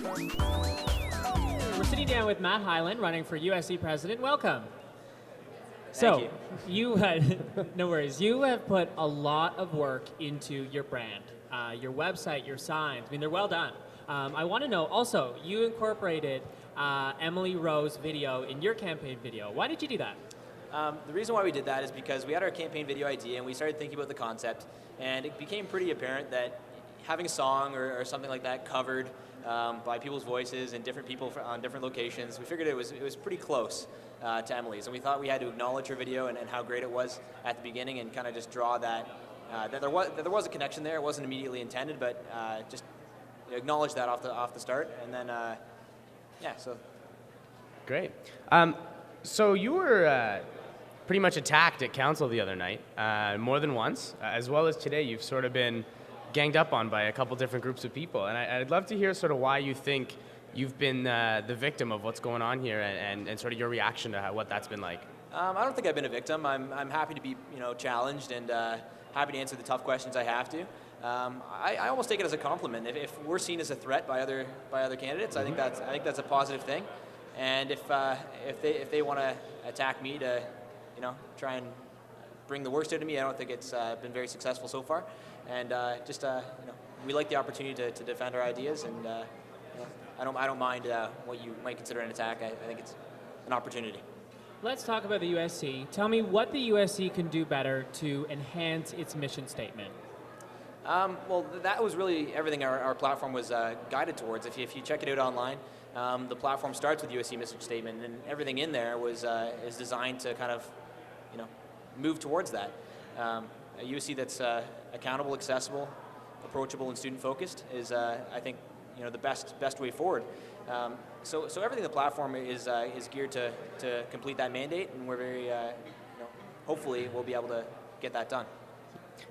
We're sitting down with Matt Hyland, running for USC president. Welcome. Thank you had, no worries. You have put a lot of work into your brand, your website, your signs. I mean, they're well done. I want to know also, you incorporated Emily Rowe's video in your campaign video. Why did you do that? The reason why we did that is because we had our campaign video idea and we started thinking about the concept, and it became pretty apparent that having a song or something like that covered by people's voices and different people on different locations, we figured it was pretty close to Emily's, and we thought we had to acknowledge her video and how great it was at the beginning, and kind of just draw that there was a connection there. It wasn't immediately intended, but just acknowledge that off the start, and then yeah. So great. So you were pretty much attacked at council the other night, more than once, as well as today. You've sort of been ganged up on by a couple different groups of people, and I'd love to hear sort of why you think you've been the victim of what's going on here, and sort of your reaction to what that's been like. I don't think I've been a victim. I'm happy to be challenged, and happy to answer the tough questions I have to. I almost take it as a compliment. If we're seen as a threat by other candidates, I think that's a positive thing. And if they want to attack me to try and bring the worst out of me, I don't think it's been very successful so far. And we like the opportunity to defend our ideas, and I don't mind what you might consider an attack. I think it's an opportunity. Let's talk about the USC. Tell me what the USC can do better to enhance its mission statement. Well, that was really everything our platform was guided towards. If you check it out online, the platform starts with USC mission statement, and everything in there is designed to kind of move towards that. A USC that's accountable, accessible, approachable, and student-focused is, I think, the best way forward. So everything in the platform is geared to complete that mandate, and we're very, hopefully we'll be able to get that done.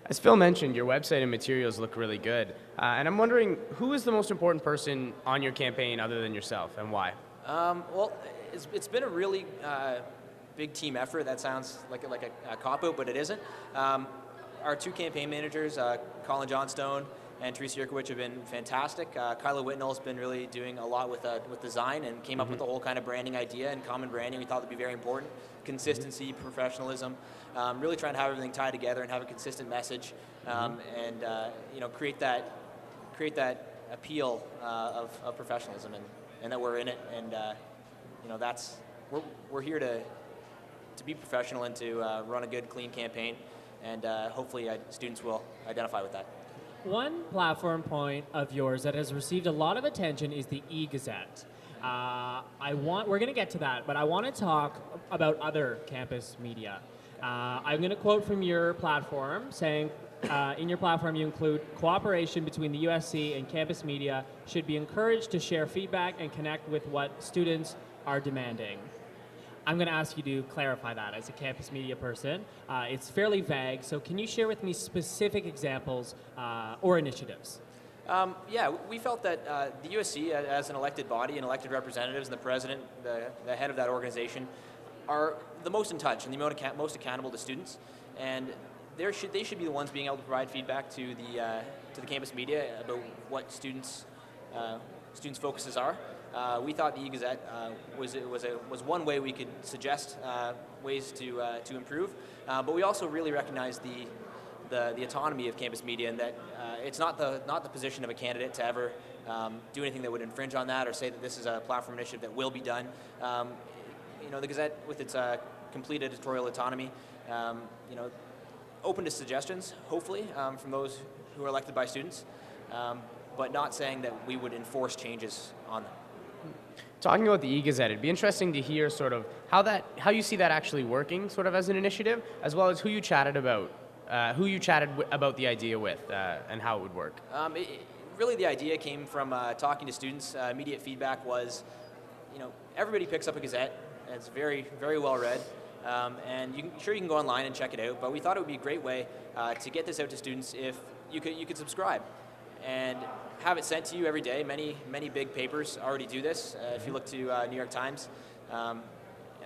As Phil mentioned, your website and materials look really good, and I'm wondering, who is the most important person on your campaign other than yourself, and why? Well, it's been a really big team effort. That sounds like a cop-out, but it isn't. Our two campaign managers, Colin Johnstone and Teresa Yurkowicz, have been fantastic. Kyla Whitnell has been really doing a lot with design, and came up with the whole kind of branding idea, and common branding we thought would be very important. Consistency, professionalism, really trying to have everything tied together and have a consistent message, and create that appeal of professionalism, and that we're in it, and that's we're here to be professional and to run a good, clean campaign, and hopefully students will identify with that. One platform point of yours that has received a lot of attention is the e-Gazette. We're going to get to that, but I want to talk about other campus media. I'm going to quote from your platform, saying, in your platform you include cooperation between the USC and campus media should be encouraged to share feedback and connect with what students are demanding. I'm going to ask you to clarify that as a campus media person. It's fairly vague, so can you share with me specific examples or initiatives? Yeah, we felt that the USC, as an elected body and elected representatives, and the president, the head of that organization, are the most in touch and the most accountable to students, and they should be the ones being able to provide feedback to the campus media about what students' focuses are. We thought the e-Gazette was one way we could suggest ways to improve, but we also really recognize the autonomy of campus media, and that it's not the position of a candidate to ever do anything that would infringe on that, or say that this is a platform initiative that will be done. The Gazette, with its complete editorial autonomy, open to suggestions, hopefully, from those who are elected by students, but not saying that we would enforce changes on them. Talking about the e-Gazette, it'd be interesting to hear sort of how you see that actually working, sort of as an initiative, as well as who you chatted about the idea with, and how it would work. Really, the idea came from talking to students. Immediate feedback was, everybody picks up a Gazette, and it's very, very well read, and you can go online and check it out. But we thought it would be a great way to get this out to students if you could subscribe and have it sent to you every day. Many big papers already do this. If you look to New York Times, and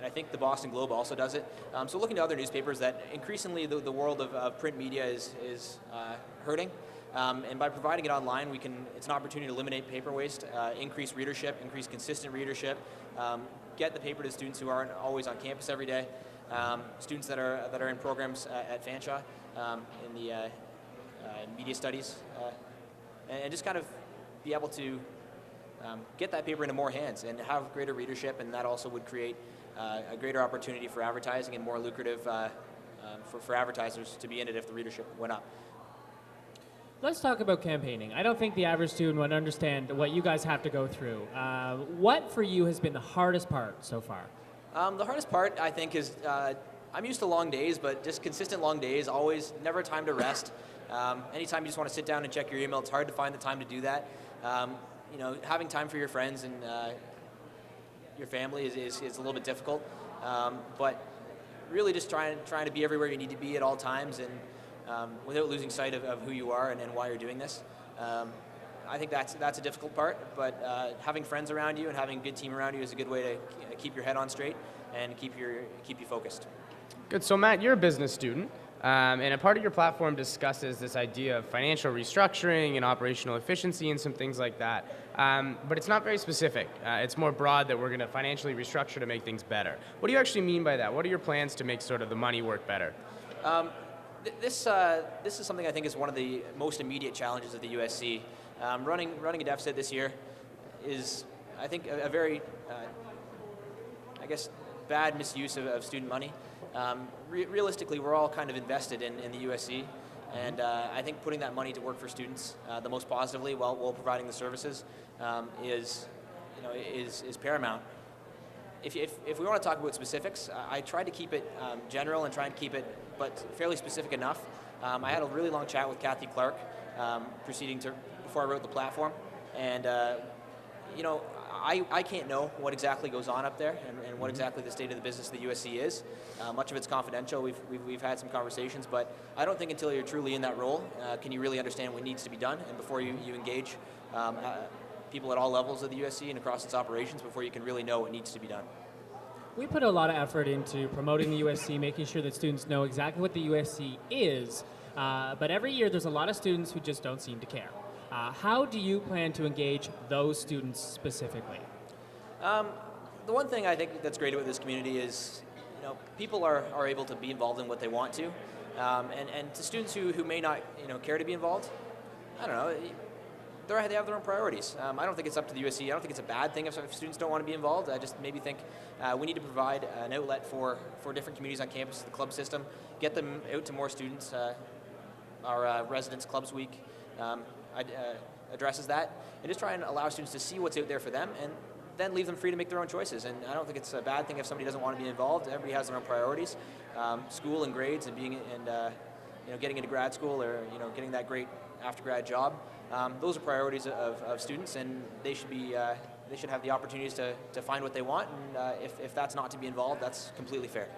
I think the Boston Globe also does it. So looking to other newspapers, that increasingly the world of print media is hurting. And by providing it online, it's an opportunity to eliminate paper waste, increase readership, increase consistent readership, get the paper to students who aren't always on campus every day, students that are in programs at Fanshawe in the media studies, and just kind of be able to get that paper into more hands and have greater readership, and that also would create a greater opportunity for advertising and more lucrative for advertisers to be in it if the readership went up. Let's talk about campaigning. I don't think the average student would understand what you guys have to go through. What for you has been the hardest part so far? The hardest part, I think, is I'm used to long days, but just consistent long days, always, never time to rest. Anytime you just want to sit down and check your email, it's hard to find the time to do that. Having time for your friends and your family is a little bit difficult, but really just trying to be everywhere you need to be at all times, and without losing sight of who you are and why you're doing this. I think that's a difficult part, but having friends around you and having a good team around you is a good way to keep your head on straight and keep you focused. Good. So Matt, you're a business student, and a part of your platform discusses this idea of financial restructuring and operational efficiency and some things like that. But it's not very specific. It's more broad that we're going to financially restructure to make things better. What do you actually mean by that? What are your plans to make sort of the money work better? This is something I think is one of the most immediate challenges of the USC. Running a deficit this year is, I think, a very, I guess, bad misuse of student money. Realistically, we're all kind of invested in the USC, and I think putting that money to work for students the most positively while providing the services is paramount. If we want to talk about specifics, I tried to keep it general and try and keep it, but fairly specific enough. I had a really long chat with Kathy Clark before I wrote the platform, and I can't know what exactly goes on up there and what exactly the state of the business of the USC is. Much of it's confidential. We've had some conversations, but I don't think until you're truly in that role can you really understand what needs to be done, and before you engage people at all levels of the USC and across its operations, before you can really know what needs to be done. We put a lot of effort into promoting the USC, making sure that students know exactly what the USC is, but every year there's a lot of students who just don't seem to care. How do you plan to engage those students specifically? The one thing I think that's great about this community is, people are able to be involved in what they want to, and to students who may not, care to be involved, I don't know. They have their own priorities. I don't think it's up to the USC. I don't think it's a bad thing if students don't want to be involved. I just maybe think we need to provide an outlet for different communities on campus, the club system, get them out to more students. Our Residence Clubs Week addresses that, and just try and allow students to see what's out there for them, and then leave them free to make their own choices. And I don't think it's a bad thing if somebody doesn't want to be involved. Everybody has their own priorities. School and grades and getting into grad school, or getting that great after grad job. Those are priorities of students, and they should have the opportunities to find what they want. And if that's not to be involved, that's completely fair.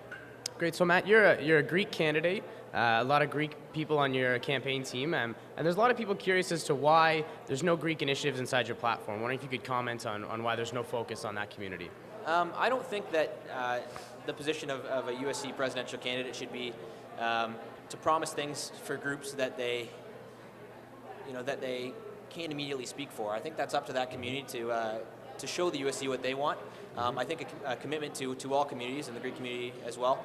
Great. So Matt, you're a Greek candidate. A lot of Greek people on your campaign team, and there's a lot of people curious as to why there's no Greek initiatives inside your platform. Wondering if you could comment on why there's no focus on that community. I don't think that the position of a USC presidential candidate should be to promise things for groups that they can't immediately speak for. I think that's up to that community to show the USC what they want. I think a commitment to all communities, and the Greek community as well,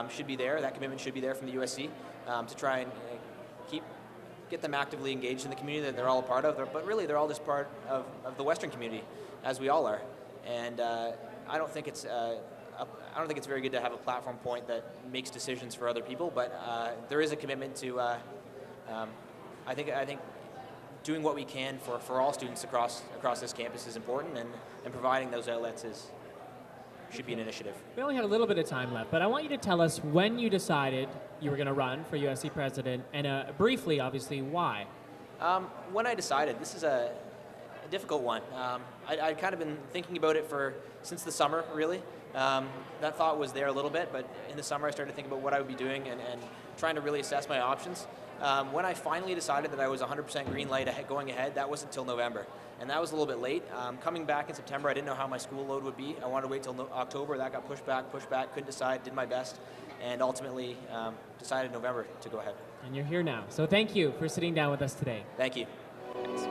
should be there. That commitment should be there from the USC to try and get them actively engaged in the community that they're all a part of. But really, they're all just part of the Western community, as we all are. And I don't think it's very good to have a platform point that makes decisions for other people. But there is a commitment to. I think doing what we can for all students across this campus is important, and providing those outlets should be an initiative. We only had a little bit of time left, but I want you to tell us when you decided you were going to run for USC president, and briefly, obviously, why. When I decided, this is a difficult one. I'd kind of been thinking about it since the summer, really. That thought was there a little bit, but in the summer I started thinking about what I would be doing and trying to really assess my options. When I finally decided that I was 100% green light going ahead, that wasn't until November. and that was a little bit late. Coming back in September, I didn't know how my school load would be. I wanted to wait till October. That got pushed back, couldn't decide, did my best, and ultimately decided in November to go ahead. And you're here now. So thank you for sitting down with us today. Thank you. Thanks.